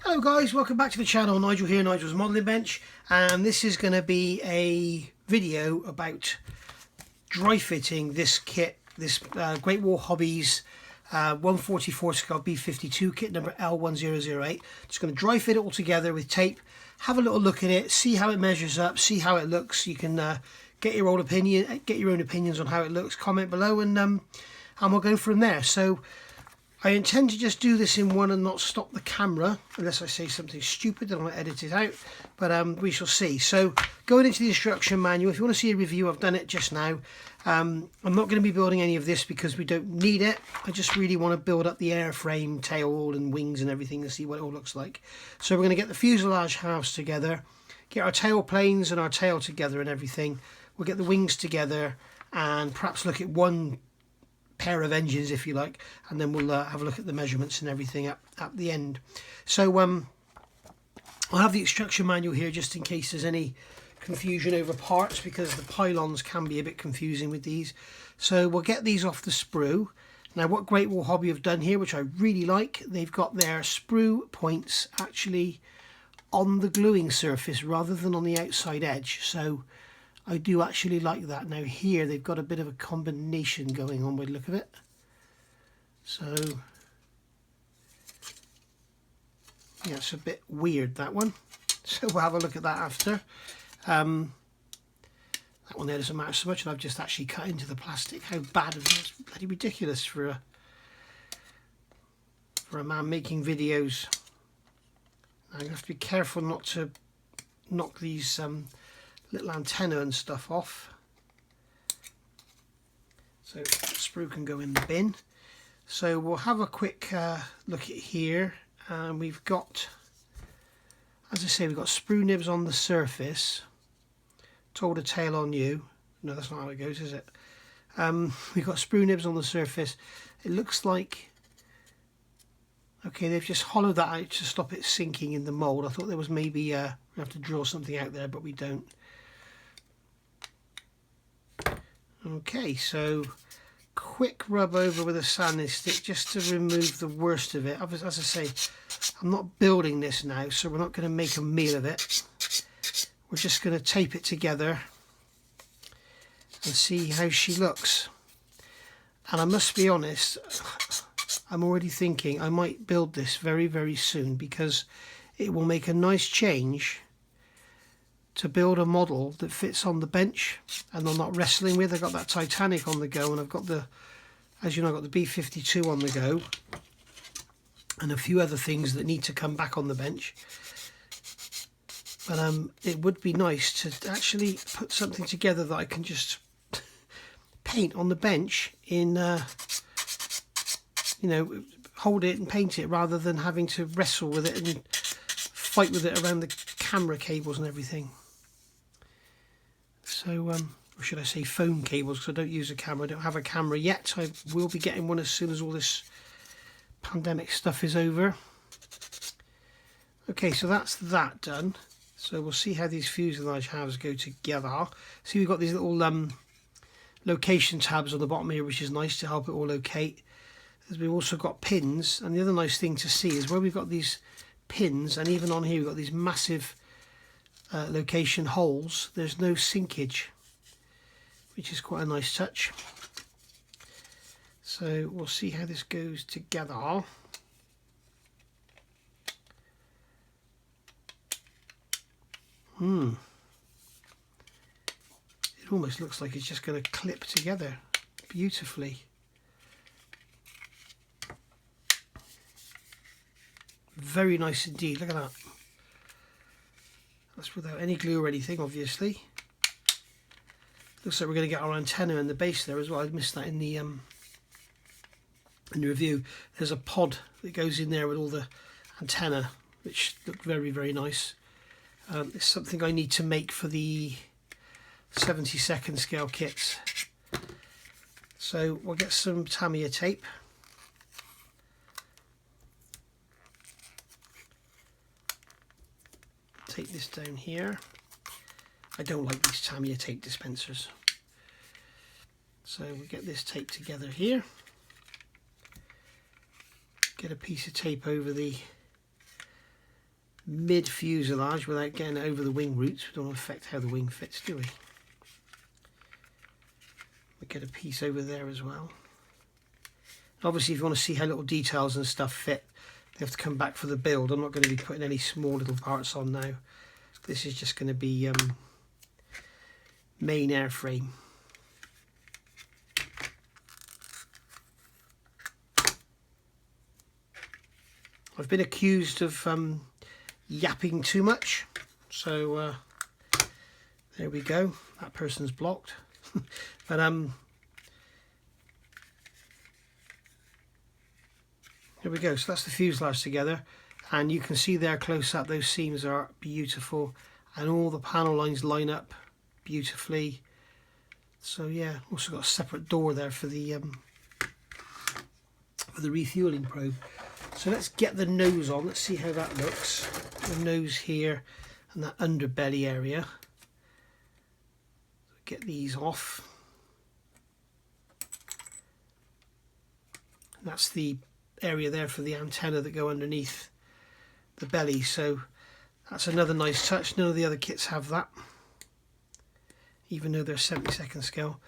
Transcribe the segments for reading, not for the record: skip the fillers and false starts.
Hello guys, welcome back to the channel. Nigel here, Nigel's Modelling Bench, and this is going to be a video about dry fitting this kit, this Great Wall Hobbies 144 scale B-52 kit number L1008. Just going to dry fit it all together with tape, have a little look at it, see how it measures up, see how it looks. You can get your own opinions on how it looks, comment below, and we'll go from there. So I intend to just do this in one and not stop the camera unless I say something stupid, then I'll edit it out, but we shall see. So going into the instruction manual, if you want to see a review, I've done it just now. I'm not going to be building any of this because we don't need it. I just really want to build up the airframe, tail and wings and everything and see what it all looks like. So we're going to get the fuselage halves together, get our tail planes and our tail together and everything. We'll get the wings together and perhaps look at one pair of engines if you like, and then we'll have a look at the measurements and everything at the end. So I'll have the instruction manual here just in case there's any confusion over parts, because the pylons can be a bit confusing with these. So we'll get these off the sprue. Now what Great Wall Hobby have done here, which I really like, they've got their sprue points actually on the gluing surface rather than on the outside edge, so I do actually like that. Now here they've got a bit of a combination going on by the look of it. So yeah, it's a bit weird, that one. So we'll have a look at that after. That one there doesn't matter so much, and I've just actually cut into the plastic. How bad is it? It's bloody ridiculous for a man making videos. Now you have to be careful not to knock these little antenna and stuff off. So the sprue can go in the bin. So we'll have a quick look at here, and we've got, as I say, we've got sprue nibs on the surface, told a tail on you. No, that's not how it goes, is it? We've got sprue nibs on the surface. It looks like, okay, they've just hollowed that out to stop it sinking in the mould. I thought there was maybe we have to draw something out there, but we don't. Okay, so quick rub over with a sanding stick just to remove the worst of it. As I say, I'm not building this now, so we're not going to make a meal of it. We're just going to tape it together and see how she looks. And I must be honest, I'm already thinking I might build this very, very soon, because it will make a nice change to build a model that fits on the bench and I'm not wrestling with. I've got that Titanic on the go, and I've got the, as you know, I've got the B-52 on the go, and a few other things that need to come back on the bench. But it would be nice to actually put something together that I can just paint on the bench in, you know, hold it and paint it rather than having to wrestle with it and fight with it around the camera cables and everything. So, or should I say phone cables, because I don't use a camera. I don't have a camera yet. I will be getting one as soon as all this pandemic stuff is over. Okay, so that's that done. So we'll see how these fuselage halves go together. See, we've got these little location tabs on the bottom here, which is nice to help it all locate. We've also got pins, and the other nice thing to see is where we've got these pins, and even on here we've got these massive location holes, there's no sinkage, which is quite a nice touch. So we'll see how this goes together. It almost looks like it's just going to clip together beautifully. Very nice indeed, look at that. That's without any glue or anything, obviously. Looks like we're going to get our antenna in the base there as well. I missed that in the review. There's a pod that goes in there with all the antenna, which looked very, very nice. It's something I need to make for the 72nd scale kits. So we'll get some Tamiya tape. Take this down here. I don't like these Tamiya tape dispensers. So we get this tape together here. Get a piece of tape over the mid fuselage without getting over the wing roots. We don't want to affect how the wing fits, do we? We get a piece over there as well. Obviously, if you want to see how little details and stuff fit, they have to come back for the build. I'm not going to be putting any small little parts on now. This is just going to be main airframe. I've been accused of yapping too much, so there we go. That person's blocked. But here we go. So that's the fuselage together, and you can see there close up, those seams are beautiful, and all the panel lines line up beautifully. So yeah, also got a separate door there for the refueling probe. So let's get the nose on. Let's see how that looks. The nose here and that underbelly area. Get these off. That's the area there for the antenna that go underneath the belly. So that's another nice touch. None of the other kits have that, even though they're 72nd scale.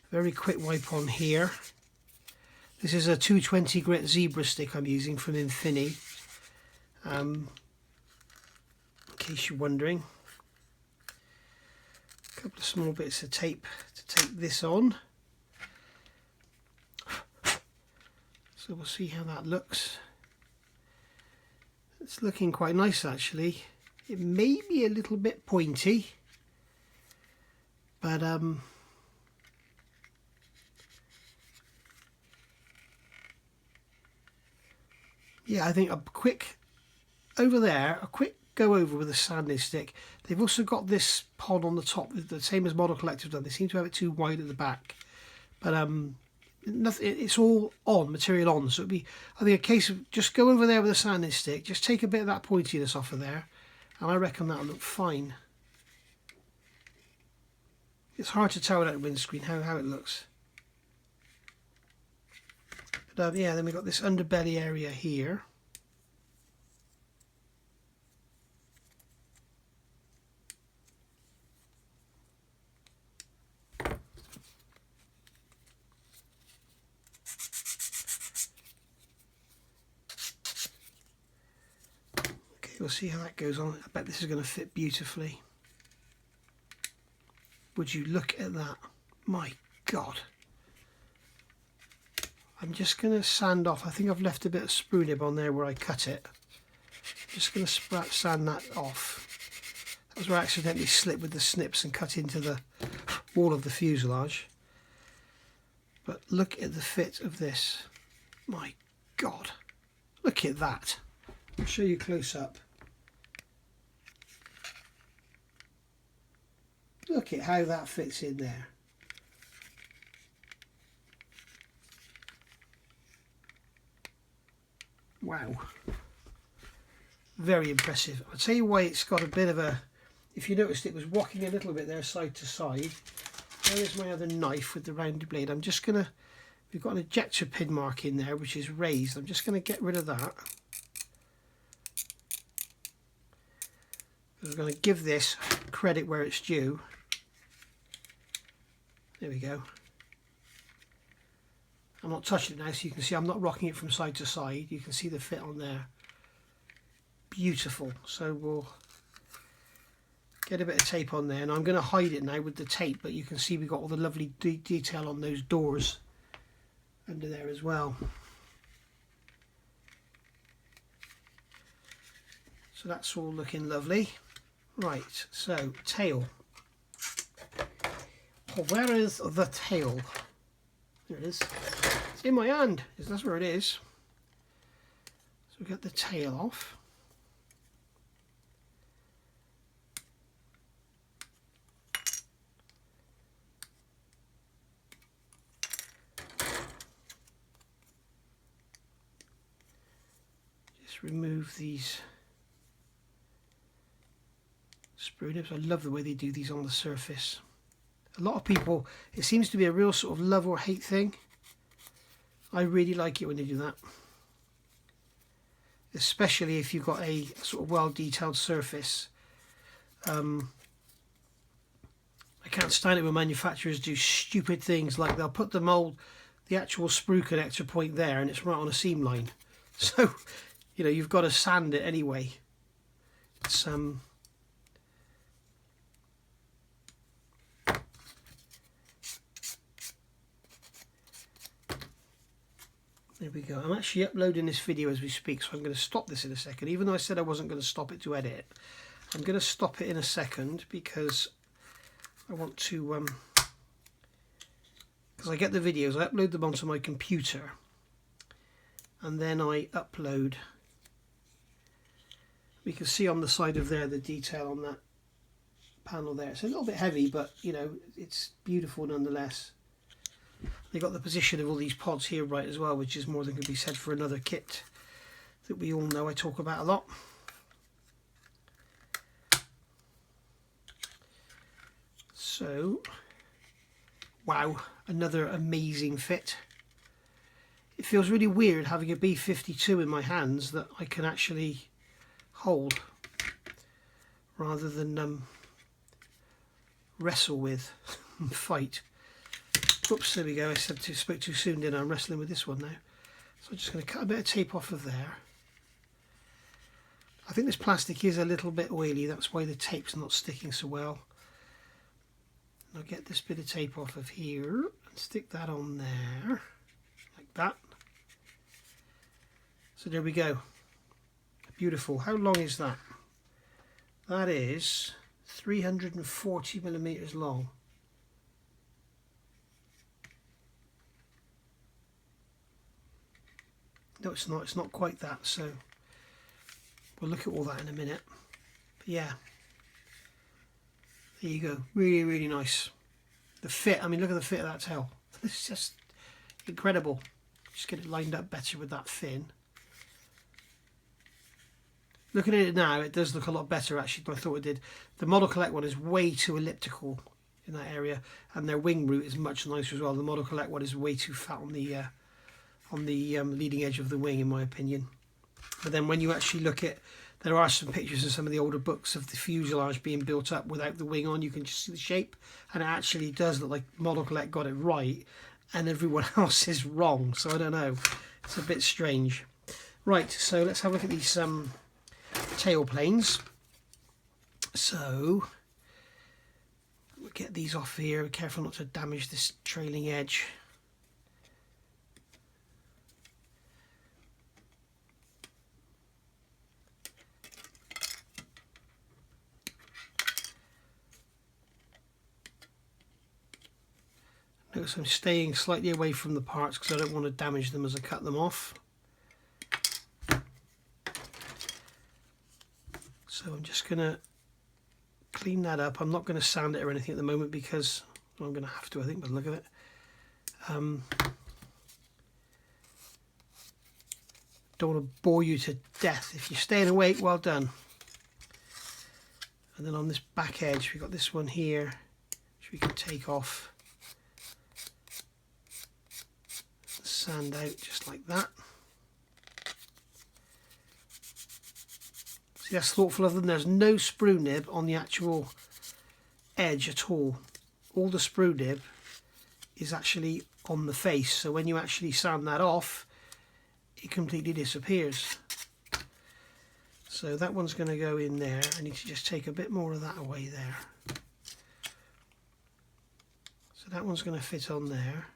Very quick wipe on here. This is a 220 grit zebra stick I'm using from Infini, in case you're wondering. A couple of small bits of tape to tape this on. So we'll see how that looks. It's looking quite nice actually. It may be a little bit pointy, but yeah, I think a quick over there, a quick go over with a sanding stick. They've also got this pod on the top, the same as Model Collective done. They seem to have it too wide at the back, but nothing. It's all on material on. So it'd be, I think, a case of just go over there with a sanding stick, just take a bit of that pointiness off of there, and I reckon that'll look fine. It's hard to tell without a windscreen how it looks. But yeah, then we've got this underbelly area here. Okay, we'll see how that goes on. I bet this is going to fit beautifully. Would you look at that? My God. I'm just going to sand off. I think I've left a bit of sprue nib on there where I cut it. Just going to sand that off. That was where I accidentally slipped with the snips and cut into the wall of the fuselage. But look at the fit of this. My God. Look at that. I'll show you close up. Look at how that fits in there. Wow, very impressive. I'll tell you why it's got a bit of a, if you noticed it was walking a little bit there side to side. There's my other knife with the rounded blade. I'm just going to, we've got an ejector pin mark in there which is raised. I'm just going to get rid of that. We're going to give this credit where it's due. There we go. I'm not touching it now, so you can see I'm not rocking it from side to side. You can see the fit on there. Beautiful. So we'll get a bit of tape on there, and I'm going to hide it now with the tape, but you can see we've got all the lovely detail on those doors under there as well. So that's all looking lovely. Right, so tail. Oh, where is the tail? There it is. It's in my hand. That's where it is. So we get the tail off. Just remove these sprue nibs. I love the way they do these on the surface. A lot of people, it seems to be a real sort of love or hate thing. I really like it when they do that. especially if you've got a sort of well detailed surface. I can't stand it when manufacturers do stupid things like they'll put the mould, the actual sprue connector point there, and it's right on a seam line. So, you know, you've got to sand it anyway. It's there we go. I'm actually uploading this video as we speak, so I'm going to stop this in a second. Even though I said I wasn't going to stop it to edit, I'm going to stop it in a second because I want to, because I get the videos, I upload them onto my computer, and then I upload. We can see on the side of there the detail on that panel there. It's a little bit heavy, but you know, it's beautiful nonetheless. They got the position of all these pods here right as well, which is more than could be said for another kit that we all know I talk about a lot. So, wow, another amazing fit. It feels really weird having a B-52 in my hands that I can actually hold rather than wrestle with and fight. Oops, there we go. I spoke too soon, didn't I? I'm wrestling with this one now. So I'm just going to cut a bit of tape off of there. I think this plastic is a little bit oily, that's why the tape's not sticking so well. I'll get this bit of tape off of here and stick that on there, like that. So there we go. Beautiful. How long is that? That is 340 millimeters long. No, it's not. It's not quite that. So we'll look at all that in a minute. But yeah, there you go. Really, really nice. The fit. I mean, look at the fit of that tail. It's just incredible. Just get it lined up better with that fin. Looking at it now, it does look a lot better actually than I thought it did. The Model Collect one is way too elliptical in that area, and their wing root is much nicer as well. The Model Collect one is way too fat on the leading edge of the wing, in my opinion. But then when you actually look at, there are some pictures in some of the older books of the fuselage being built up without the wing on. You can just see the shape, and it actually does look like Model Collect got it right, and everyone else is wrong. So I don't know. It's a bit strange. Right, so let's have a look at these tail planes. So we'll get these off here. Be careful not to damage this trailing edge. Notice I'm staying slightly away from the parts because I don't want to damage them as I cut them off. So I'm just going to clean that up. I'm not going to sand it or anything at the moment because well, I'm going to have to, I think, by the look of it. Don't want to bore you to death. If you're staying awake, well done. And then on this back edge, we've got this one here, which we can take off. Sand out just like that. See, that's thoughtful of them. There's no sprue nib on the actual edge at all. All the sprue nib is actually on the face, so when you actually sand that off, it completely disappears. So that one's going to go in there. I need to just take a bit more of that away there. So that one's going to fit on there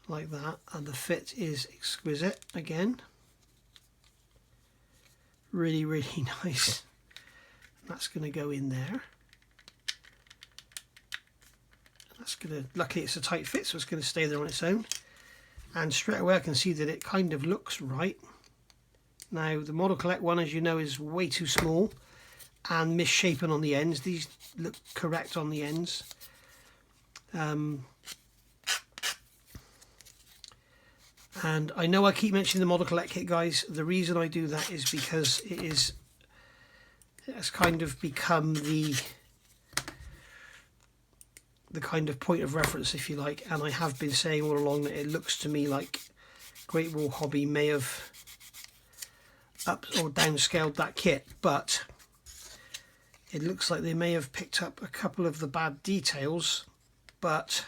like that, and the fit is exquisite again. Really, really nice. That's going to go in there. That's going to, luckily it's a tight fit, so it's going to stay there on its own. And straight away I can see that it kind of looks right. Now the Model Collect one, as you know, is way too small and misshapen on the ends. These look correct on the ends. And I know I keep mentioning the Model Collect kit, guys. The reason I do that is because it has kind of become the kind of point of reference, if you like, and I have been saying all along that it looks to me like Great Wall Hobby may have up or downscaled that kit, but it looks like they may have picked up a couple of the bad details, but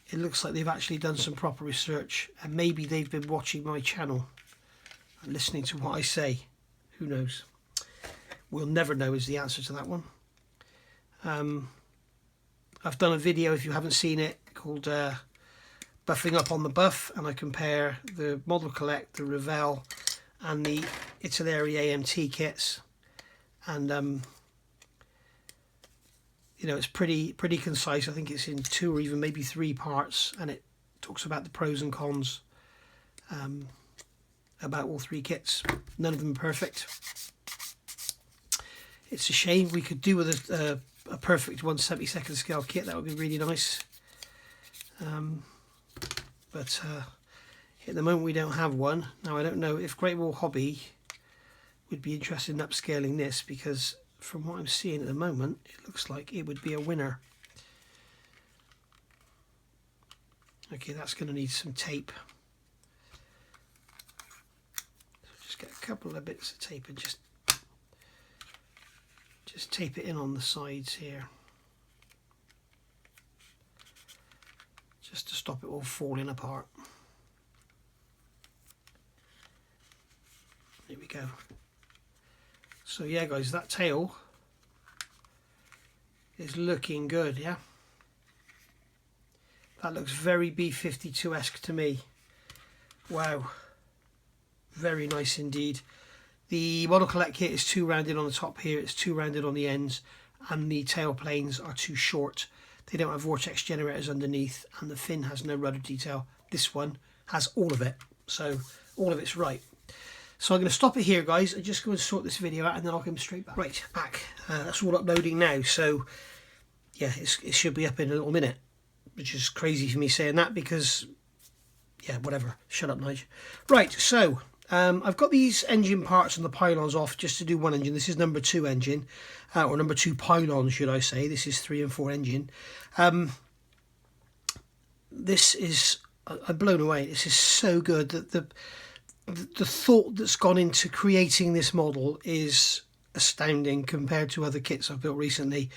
it looks like they've actually done some proper research, and maybe they've been watching my channel and listening to what I say. Who knows? We'll never know is the answer to that one. I've done a video, if you haven't seen it, called Buffing Up on the Buff, and I compare the Model Collect, the Revell and the Italeri AMT kits, and you know, it's pretty concise. I think it's in 2 or even maybe 3 parts, and it talks about the pros and cons about all 3 kits. None of them are perfect. It's a shame. We could do with a perfect 1/72 scale kit. That would be really nice. But at the moment we don't have one. Now I don't know if Great Wall Hobby would be interested in upscaling this, because from what I'm seeing at the moment it looks like it would be a winner. Okay, that's going to need some tape. So just get a couple of bits of tape and just tape it in on the sides here, just to stop it all falling apart. There we go. So yeah guys, that tail is looking good, yeah? That looks very B-52-esque to me. Wow, very nice indeed. The Model Collect kit is 2 rounded on the top here, it's 2 rounded on the ends, and the tail planes are too short. They don't have vortex generators underneath, and the fin has no rudder detail. This one has all of it, so all of it's right. So I'm going to stop it here guys and just go and sort this video out, and then I'll come straight back. Right, back. That's all uploading now, so yeah, it should be up in a little minute, which is crazy for me saying that because, yeah, whatever. Shut up, Nigel. Right, so I've got these engine parts and the pylons off just to do one engine. This is number 2 engine, or number 2 pylon, should I say. This is 3 and 4 engine. This is, I'm blown away. This is so good. That the thought that's gone into creating this model is astounding compared to other kits I've built recently.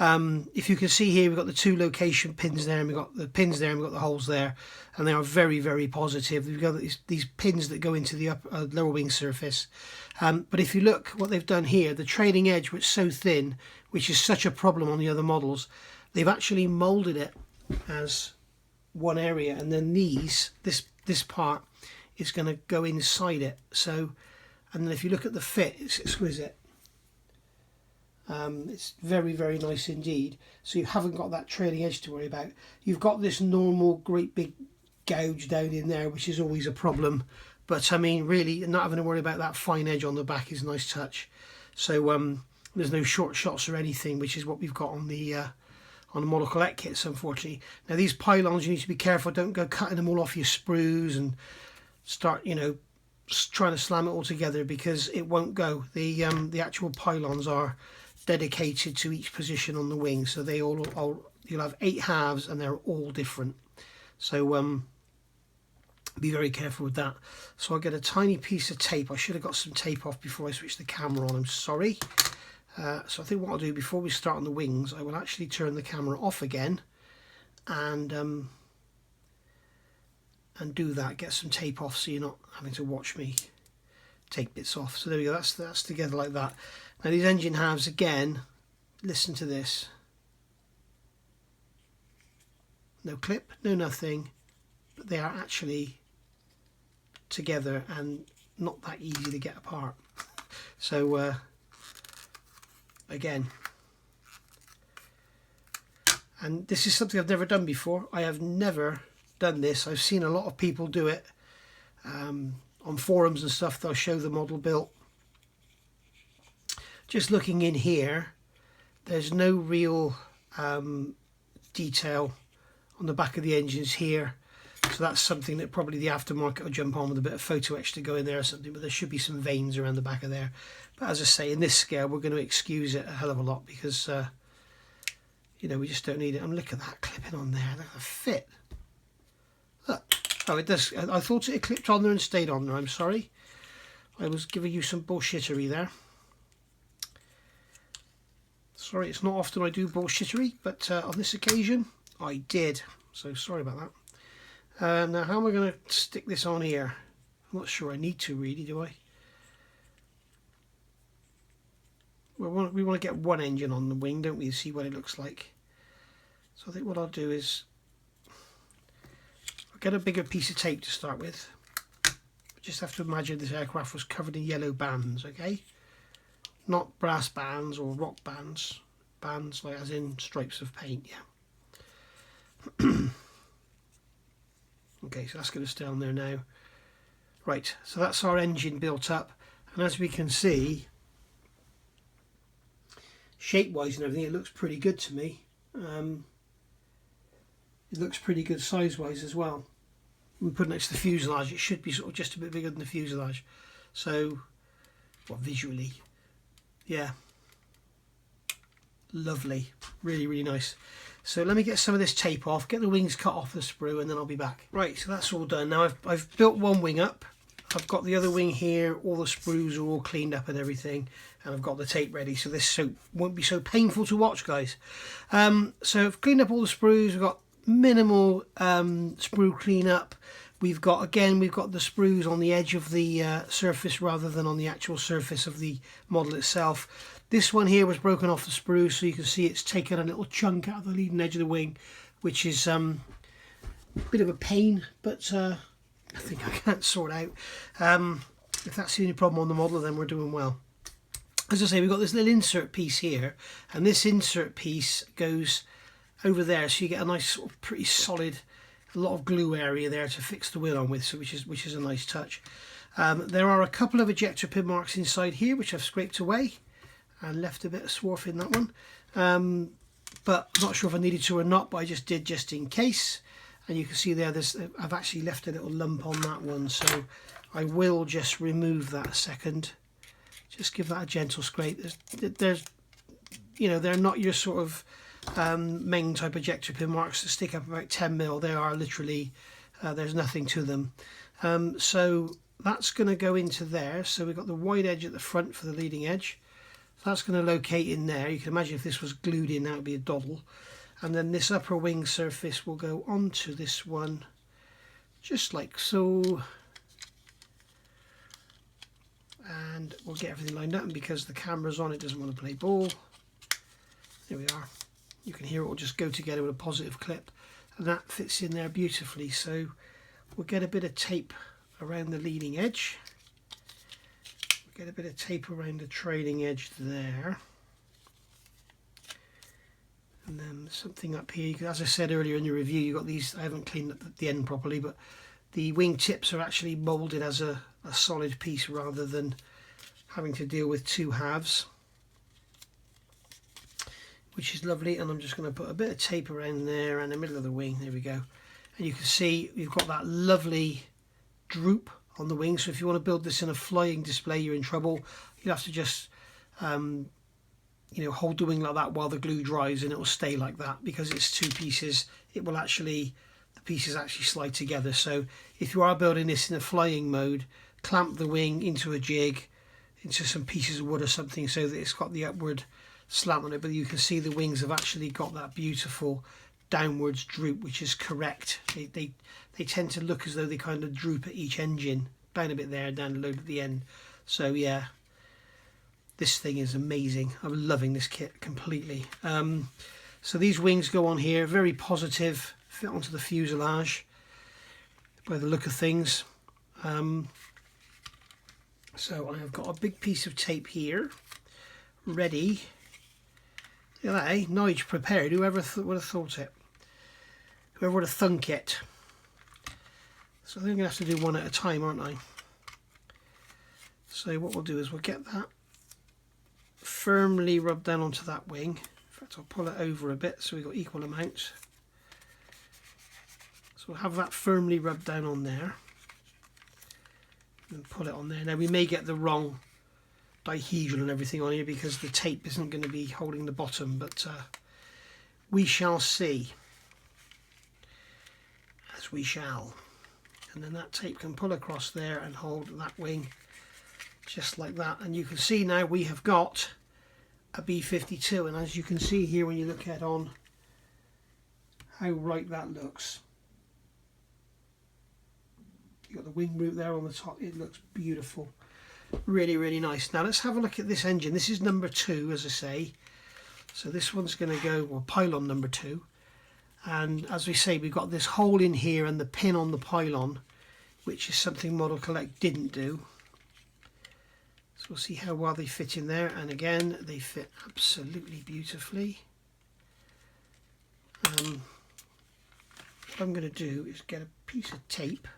If you can see here, we've got the 2 location pins there, and we've got the pins there, and we've got the holes there, and they are very, very positive. We've got these pins that go into the lower wing surface. But if you look what they've done here, the trailing edge, which is so thin, which is such a problem on the other models, they've actually moulded it as one area, and then this part is going to go inside it. So, and then if you look at the fit, it's exquisite. It's very, very nice indeed. So you haven't got that trailing edge to worry about. You've got this normal great big gouge down in there, which is always a problem, but I mean really not having to worry about that fine edge on the back is a nice touch. So there's no short shots or anything, which is what we've got on the Model Collect kits, unfortunately. Now these pylons, you need to be careful, don't go cutting them all off your sprues and start, you know, trying to slam it all together, because it won't go. The actual pylons are dedicated to each position on the wing, so they all you'll have 8 halves and they're all different. So be very careful with that. So I'll get a tiny piece of tape. I should have got some tape off before I switched the camera on, I'm sorry. So I think what I'll do before we start on the wings, I will actually turn the camera off again and do that, get some tape off so you're not having to watch me take bits off. So there we go, that's together like that. Now these engine halves, again, listen to this. No clip, no nothing, but they are actually together and not that easy to get apart. So again, and this is something I've never done before. I have never done this. I've seen a lot of people do it on forums and stuff. They'll show the model built. Just looking in here, there's no real detail on the back of the engines here, so that's something that probably the aftermarket will jump on with a bit of photo etch to go in there or something, but there should be some veins around the back of there. But as I say, in this scale we're going to excuse it a hell of a lot, because you know, we just don't need it. And look at that clipping on there, look at the fit. Look, Oh, it does. I thought it clipped on there and stayed on there. I'm sorry. I was giving you some bullshittery there. Sorry, it's not often I do bullshittery, but on this occasion I did. So sorry about that. Now how am I going to stick this on here? I'm not sure I need to really, do I? Well, we want to get one engine on the wing, don't we? See what it looks like. So I think what I'll do is I'll get a bigger piece of tape to start with. Just have to imagine this aircraft was covered in yellow bands, okay? Not brass bands or rock bands. Bands like as in stripes of paint, yeah. Okay, so that's going to stay on there now. Right, so that's our engine built up. And as we can see, shape-wise and everything, it looks pretty good to me. It looks pretty good size-wise as well. We put it next to the fuselage, it should be sort of just a bit bigger than the fuselage. So, well, visually, yeah, lovely, really, really nice. So let me get some of this tape off, get the wings cut off the sprue, and then I'll be back. Right, so that's all done. Now I've built one wing up. I've got the other wing here, all the sprues are all cleaned up and everything, and I've got the tape ready, so this won't be so painful to watch, guys. So I've cleaned up all the sprues. We've got minimal sprue cleanup. We've got the sprues on the edge of the surface rather than on the actual surface of the model itself. This one here was broken off the sprue, so you can see it's taken a little chunk out of the leading edge of the wing, which is a bit of a pain, but I think I can't sort out. If that's the only problem on the model, then we're doing well. As I say, we've got this little insert piece here, and this insert piece goes over there, so you get a nice sort of pretty solid, a lot of glue area there to fix the wheel on with, so which is a nice touch. There are a couple of ejector pin marks inside here which I've scraped away and left a bit of swarf in that one, but I'm not sure if I needed to or not, but I just did just in case. And you can see there, I've actually left a little lump on that one, so I will just remove that a second. Just give that a gentle scrape. There's you know, they're not your sort of main type ejector pin marks that stick up about 10mm. They are literally, there's nothing to them. So that's going to go into there. So we've got the wide edge at the front for the leading edge. So that's going to locate in there. You can imagine if this was glued in, that would be a doddle. And then this upper wing surface will go onto this one, just like so. And we'll get everything lined up, and because the camera's on, it doesn't want to play ball. There we are. You can hear it will just go together with a positive clip, and that fits in there beautifully. So we'll get a bit of tape around the leading edge. We'll get a bit of tape around the trailing edge there. And then something up here, as I said earlier in the review, you've got these, I haven't cleaned up the end properly, but the wing tips are actually moulded as a solid piece rather than having to deal with two halves, which is lovely. And I'm just going to put a bit of tape around there and the middle of the wing. There we go. And you can see we've got that lovely droop on the wing. So if you want to build this in a flying display, you're in trouble. You'll have to just you know, hold the wing like that while the glue dries, and it will stay like that. Because it's two pieces, it will actually, the pieces actually slide together. So if you are building this in a flying mode, clamp the wing into a jig, into some pieces of wood or something, so that it's got the upward slant on it. But you can see the wings have actually got that beautiful downwards droop, which is correct. They tend to look as though they kind of droop at each engine, down a bit there, down low at the end. So yeah, this thing is amazing. I'm loving this kit completely. So these wings go on here, very positive, fit onto the fuselage by the look of things. So I've got a big piece of tape here ready. Look at that, eh? Nige prepared. Whoever would have thought it? Whoever would have thunk it? So I'm going to have to do one at a time, aren't I? So what we'll do is we'll get that firmly rubbed down onto that wing. In fact, I'll pull it over a bit so we've got equal amounts. So we'll have that firmly rubbed down on there and pull it on there. Now we may get the wrong dihedral and everything on here because the tape isn't going to be holding the bottom, but we shall see, as we shall. and then that tape can pull across there and hold that wing just like that. And you can see now we have got a B-52, and as you can see here when you look head on how right that looks. You've got the wing root there on the top. It looks beautiful, really, really nice. Now let's have a look at this engine. This is number 2, as I say, so this one's going to go, well, pylon number 2. And as we say, we've got this hole in here and the pin on the pylon, which is something Model Collect didn't do. So we'll see how well they fit in there, and again they fit absolutely beautifully. What I'm going to do is get a piece of tape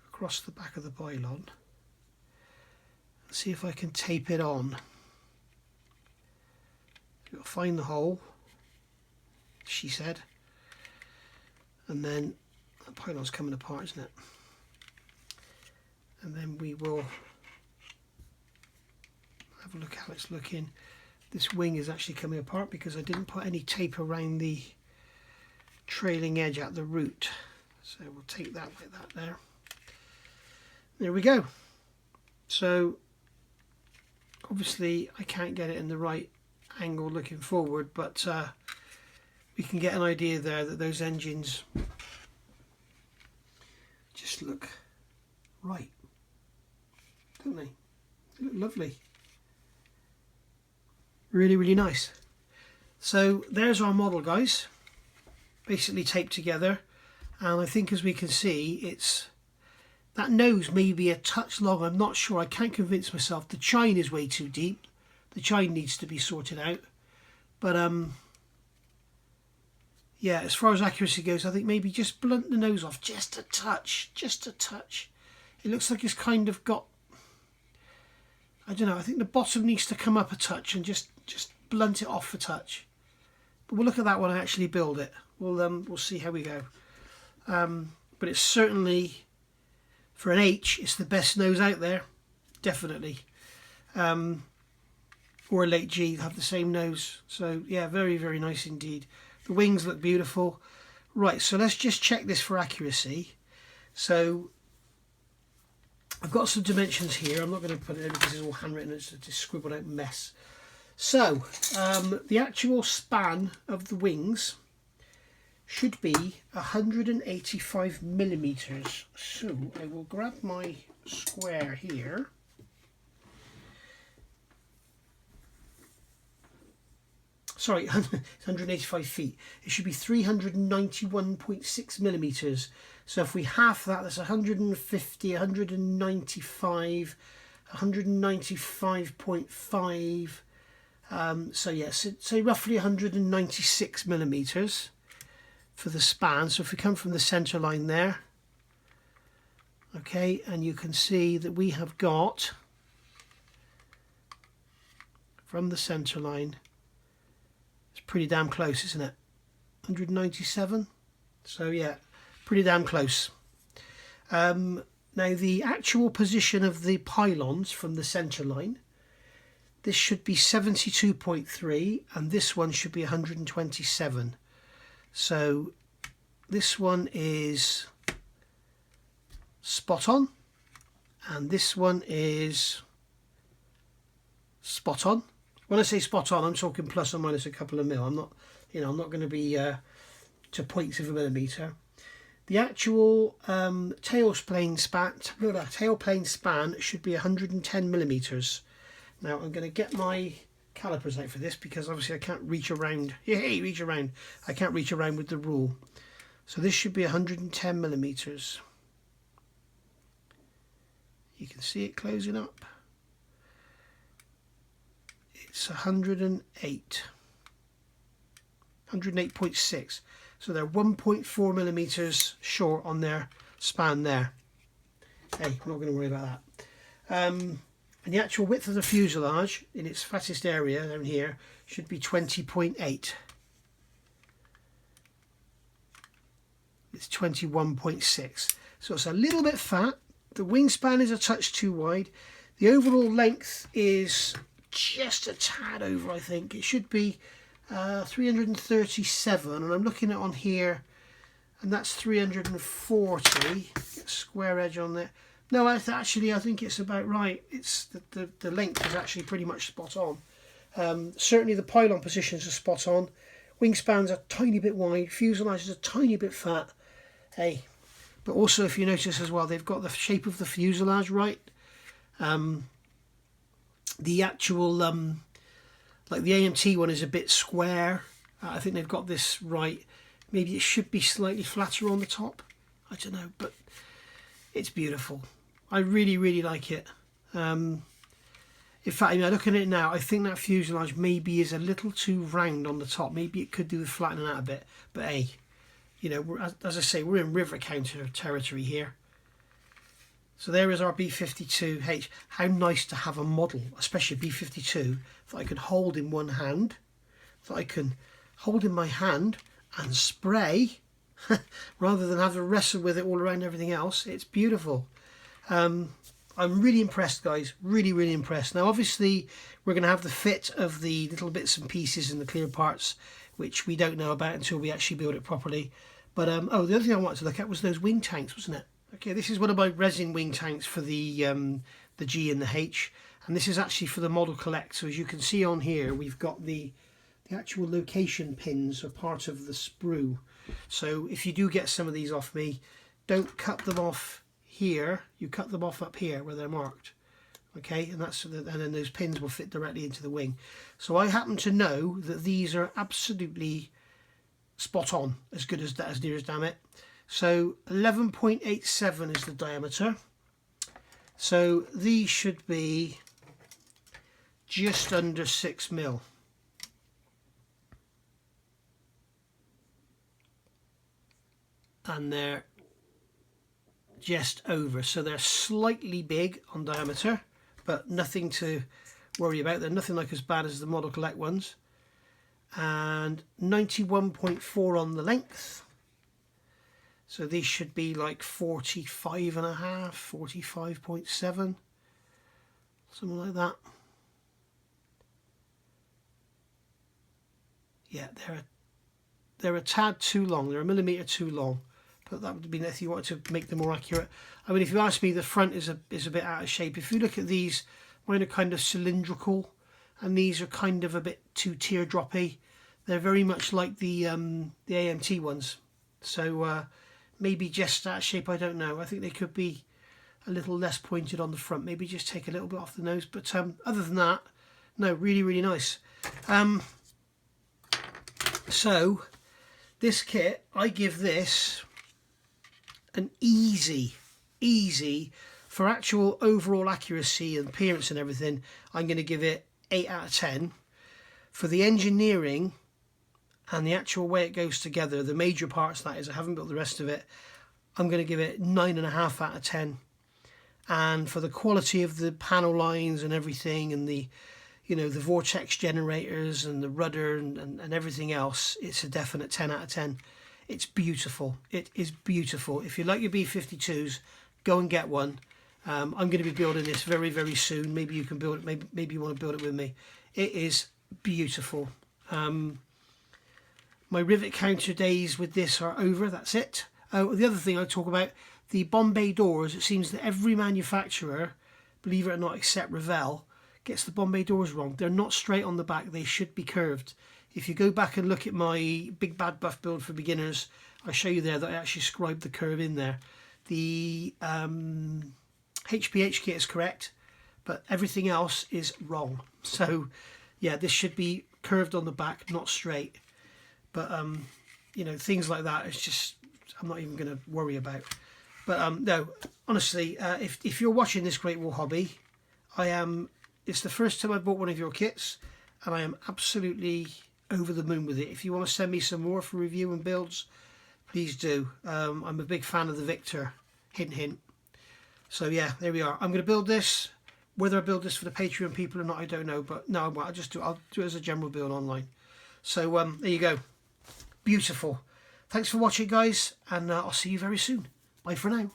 across the back of the pylon and see if I can tape it on. You've got to find the hole, she said, and then the pylon's coming apart, isn't it? And then we will have a look how it's looking. This wing is actually coming apart because I didn't put any tape around the trailing edge at the root. So we'll take that like that there. There we go. So obviously I can't get it in the right angle looking forward, but we can get an idea there that those engines just look right, don't they? They look lovely. Really, really nice. So there's our model, guys, basically taped together, and I think as we can see, it's that nose may be a touch long. I'm not sure. I can't convince myself. The chine is way too deep. The chine needs to be sorted out. But yeah, as far as accuracy goes, I think maybe just blunt the nose off just a touch, just a touch. It looks like it's kind of got, I don't know, I think the bottom needs to come up a touch and just blunt it off a touch. But we'll look at that when I actually build it. We'll see how we go. But it's certainly, for an H, it's the best nose out there, definitely. Or a late G have the same nose. So yeah, very, very nice indeed. The wings look beautiful. Right, so let's just check this for accuracy. So I've got some dimensions here. I'm not going to put it in because it's all handwritten. It's a scribbled out mess. So the actual span of the wings should be 185 millimeters. So I will grab my square here. Sorry, it's 185 feet. It should be 391.6 millimeters. So if we half that, that's 150, 195, 195.5. So yes, say roughly 196 millimeters for the span. So if we come from the center line there, okay, and you can see that we have got from the center line, it's pretty damn close, isn't it? 197. So yeah, pretty damn close. Now the actual position of the pylons from the center line, this should be 72.3 and this one should be 127. So this one is spot on and this one is spot on. When I say spot on, I'm talking plus or minus a couple of mil. I'm not, I'm not going to be to points of a millimeter. The actual tailplane span should be 110 millimeters. Now I'm going to get my calipers out for this because obviously I can't reach around. Hey, reach around! I can't reach around with the rule. So this should be 110 millimeters. You can see it closing up. It's 108. 108.6. So they're 1.4 millimeters short on their span there. Hey, I'm not going to worry about that. And the actual width of the fuselage in its fattest area down here should be 20.8. It's 21.6. So it's a little bit fat. The wingspan is a touch too wide. The overall length is just a tad over, I think. It should be 337, and I'm looking at on here and that's 340. Get a square edge on there. No, actually I think it's about right. It's the length is actually pretty much spot on. Certainly the pylon positions are spot on. Wingspan's a tiny bit wide, fuselage is a tiny bit fat. Hey, but also if you notice as well, they've got the shape of the fuselage right. The actual like the AMT one is a bit square. I think they've got this right. Maybe it should be slightly flatter on the top. I don't know, but it's beautiful. I really, really like it. In fact, looking at it now, I think that fuselage maybe is a little too round on the top. Maybe it could do with flattening out a bit. But hey, as I say, we're in river counter territory here. So there is our B-52H. How nice to have a model, especially a B-52, that I can hold in one hand, that I can hold in my hand and spray, rather than have to wrestle with it all around everything else. It's beautiful. I'm really impressed, guys. Really, really impressed. Now, obviously, we're going to have the fit of the little bits and pieces and the clear parts, which we don't know about until we actually build it properly. But, the other thing I wanted to look at was those wing tanks, wasn't it? Okay, this is one of my resin wing tanks for the G and the H. And this is actually for the model collect. So as you can see on here, we've got the actual location pins are part of the sprue. So if you do get some of these off me, don't cut them off here, you cut them off up here where they're marked, okay, and then those pins will fit directly into the wing. So I happen to know that these are absolutely spot on, as good as that, as near as damn it. So 11.87 is the diameter, so these should be just under 6 mil. And they're just over, so they're slightly big on diameter, but nothing to worry about. They're nothing like as bad as the model collect ones. And 91.4 on the length, so these should be like 45 and a half, 45.7, something like that. Yeah, they're a tad too long. They're a millimetre too long. But that would be if you wanted to make them more accurate. I mean, if you ask me, the front is a bit out of shape. If you look at these, mine are kind of cylindrical, and these are kind of a bit too teardroppy. They're very much like the AMT ones. So maybe just out of shape, I don't know. I think they could be a little less pointed on the front. Maybe just take a little bit off the nose. But other than that, no, really, really nice. So this kit, I give this an easy for actual overall accuracy and appearance and everything. I'm going to give it 8 out of 10. For the engineering and the actual way it goes together, the major parts, that is, I haven't built the rest of it, I'm going to give it 9.5 out of 10. And for the quality of the panel lines and everything, and the the vortex generators and the rudder and everything else, it's a definite 10 out of 10. It's beautiful. It is beautiful. If you like your B-52s, go and get one. I'm going to be building this very, very soon. Maybe you can build it. Maybe you want to build it with me. It is beautiful. My rivet counter days with this are over. That's it. Oh, the other thing I talk about, the Bombay Doors. It seems that every manufacturer, believe it or not, except Revell, gets the Bombay Doors wrong. They're not straight on the back. They should be curved. If you go back and look at my Big Bad Buff build for beginners, I show you there that I actually scribed the curve in there. The HPH kit is correct, but everything else is wrong. So yeah, this should be curved on the back, not straight. But things like that, it's just, I'm not even going to worry about. But no, honestly, if you're watching this Great Wall hobby, it's the first time I bought one of your kits, and I am absolutely over the moon with it. If you want to send me some more for review and builds, please do. I'm a big fan of the Victor, hint hint. So yeah, there we are. I'm going to build this. Whether I build this for the Patreon people or not, I don't know, but no, I'll do it as a general build online. So there you go. Beautiful. Thanks for watching, guys, and I'll see you very soon. Bye for now.